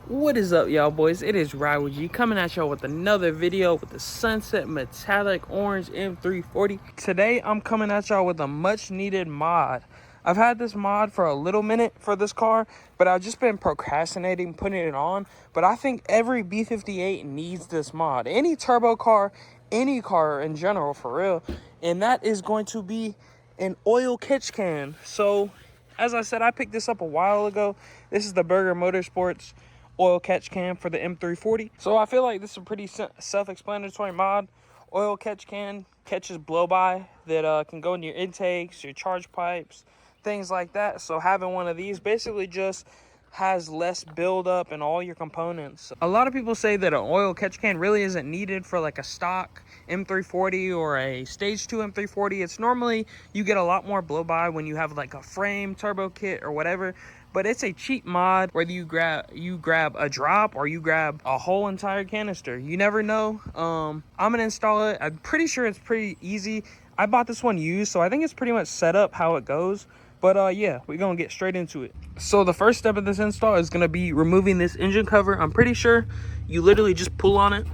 What is up, y'all boys? It is Ride with G coming at y'all with another video with the Sunset Metallic Orange M340. Today I'm coming at y'all with a much needed mod. I've had this mod for a little minute for this car, but I've just been procrastinating putting it on. But I think every B58 needs this mod. Any turbo car, any car in general, for real. And that is going to be an oil catch can. So as I said, I picked this up a while ago. This is the Burger Motorsports oil catch can for the M340. So I feel like this is a pretty self-explanatory mod. Oil catch can catches blow-by that can go in your intakes, your charge pipes, things like that. So having one of these basically just has less buildup in all your components. A lot of people say that an oil catch can really isn't needed for like a stock M340 or a stage 2 M340. It's normally you get a lot more blow by when you have like a frame turbo kit or whatever, but it's a cheap mod. Whether you grab a drop or you grab a whole entire canister, you never know. I'm gonna install it. I'm pretty sure it's pretty easy. I bought this one used, so I think it's pretty much set up how it goes. But yeah, we're gonna get straight into it. So the first step of this install is gonna be removing this engine cover. I'm pretty sure you literally just pull on it.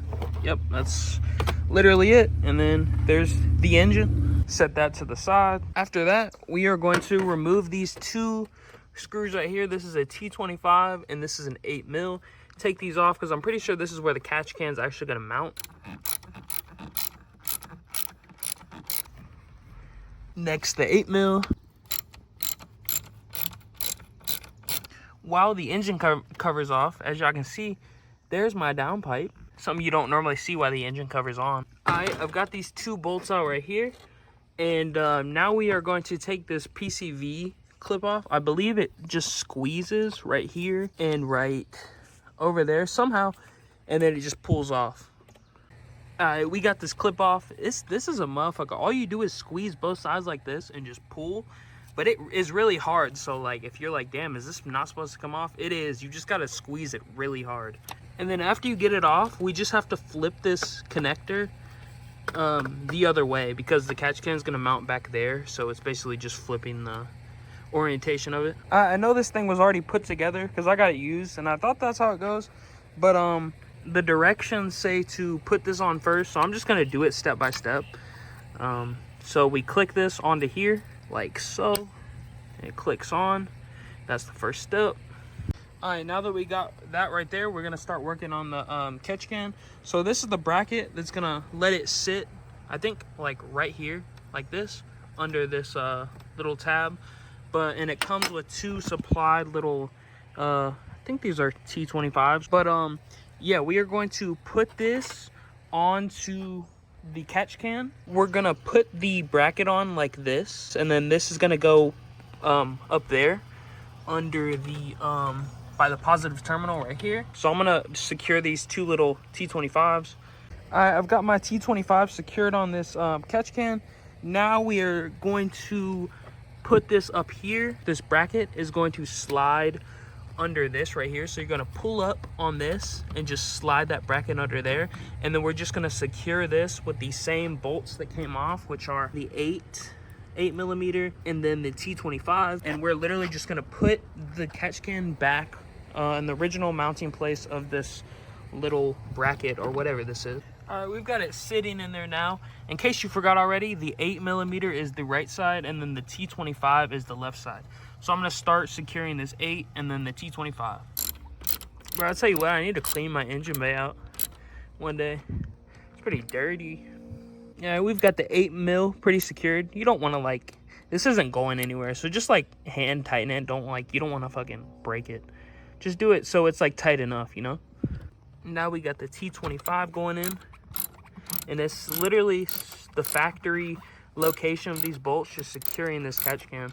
Yep, that's literally it. And then there's the engine. Set that to the side. After that, we are going to remove these two screws right here. This is a T25 and this is an 8mm. Take these off because I'm pretty sure this is where the catch can's actually gonna mount. Next, the 8mm. While the engine covers off, as y'all can see, there's my downpipe. Something you don't normally see while the engine cover's on. I've got these two bolts out right here. And now we are going to take this PCV clip off. I believe it just squeezes right here and right over there somehow. And then it just pulls off. We got this clip off. This is a motherfucker. All you do is squeeze both sides like this and just pull. But it is really hard, so like if you're like, damn, is this not supposed to come off? It is. You just gotta squeeze it really hard. And then after you get it off, we just have to flip this connector the other way because the catch can is gonna mount back there. So it's basically just flipping the orientation of it. I know this thing was already put together because I got it used and I thought that's how it goes. But the directions say to put this on first, so I'm just gonna do it step by step. So we click this onto here like so, and it clicks on. That's the first step. All right, now that we got that right there, we're gonna start working on the catch can. So this is the bracket that's gonna let it sit, I think like right here, like this, under this little tab. And it comes with two supplied little, I think these are T25s. But yeah, we are going to put this onto the catch can. We're gonna put the bracket on like this, and then this is gonna go up there under the by the positive terminal right here. So I'm gonna secure these two little T25s. I've got my T25 secured on this catch can. Now we are going to put this up here. This bracket is going to slide under this right here, so you're going to pull up on this and just slide that bracket under there, and then we're just going to secure this with the same bolts that came off, which are the 8mm and then the T25, and we're literally just going to put the catch can back in the original mounting place of this little bracket or whatever this is. All right, we've got it sitting in there now. In case you forgot already, the 8mm is the right side and then the T25 is the left side. So I'm gonna start securing this 8 and then the T25. Bro, I'll tell you what, I need to clean my engine bay out one day. It's pretty dirty. Yeah, we've got the 8mm pretty secured. You don't wanna like, this isn't going anywhere. So just like hand tighten it. You don't wanna fucking break it. Just do it so it's like tight enough, you know? Now we got the T25 going in. And it's literally the factory location of these bolts just securing this catch can.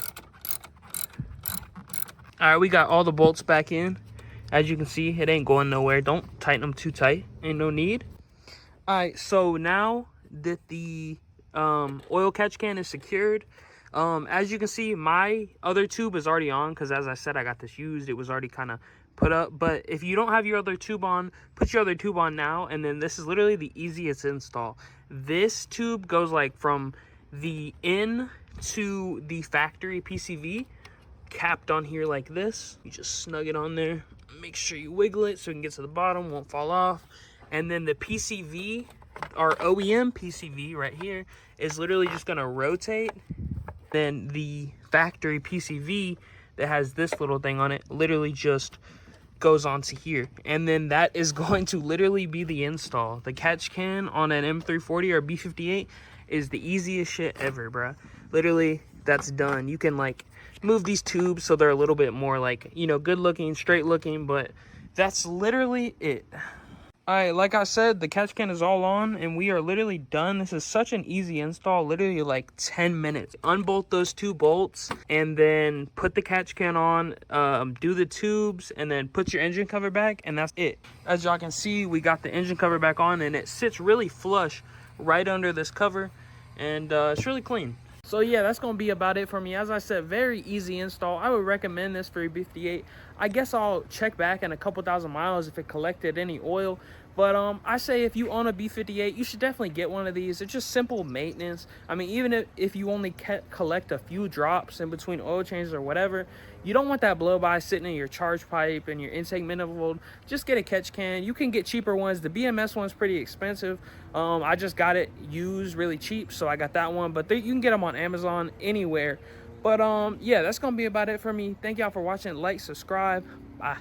All right, we got all the bolts back in. As you can see, it ain't going nowhere. Don't tighten them too tight. Ain't no need. All right, so now that the oil catch can is secured, as you can see, my other tube is already on because, as I said, I got this used. It was already kind of put up. But if you don't have your other tube on, put your other tube on now. And then this is literally the easiest install. This tube goes like from the in to the factory PCV, capped on here like this. You just snug it on there Make sure you wiggle it so we can get to the bottom, won't fall off. And then the PCV, our OEM PCV right here, is literally just gonna rotate. Then the factory PCV that has this little thing on it literally just goes onto here. And then that is going to literally be the install. The catch can on an M340 or B58 is the easiest shit ever, bruh. Literally, that's done. You can like move these tubes so they're a little bit more like, you know, good looking, straight looking, but that's literally it. All right, like I said, the catch can is all on and we are literally done. This is such an easy install, literally like 10 minutes. Unbolt those 2 bolts and then put the catch can on, do the tubes, and then put your engine cover back, and that's it. As y'all can see, we got the engine cover back on and it sits really flush right under this cover, and it's really clean. So yeah, that's gonna be about it for me. As I said, very easy install. I would recommend this for your B58. I guess I'll check back in a couple thousand miles if it collected any oil. But I say if you own a B58, you should definitely get one of these. It's just simple maintenance. I mean, even if you only collect a few drops in between oil changes or whatever, you don't want that blow-by sitting in your charge pipe and your intake manifold. Just get a catch can. You can get cheaper ones. The BMS one's pretty expensive. I just got it used really cheap, so I got that one. But you can get them on Amazon, anywhere. But yeah, that's gonna be about it for me. Thank y'all for watching. Like, subscribe. Bye.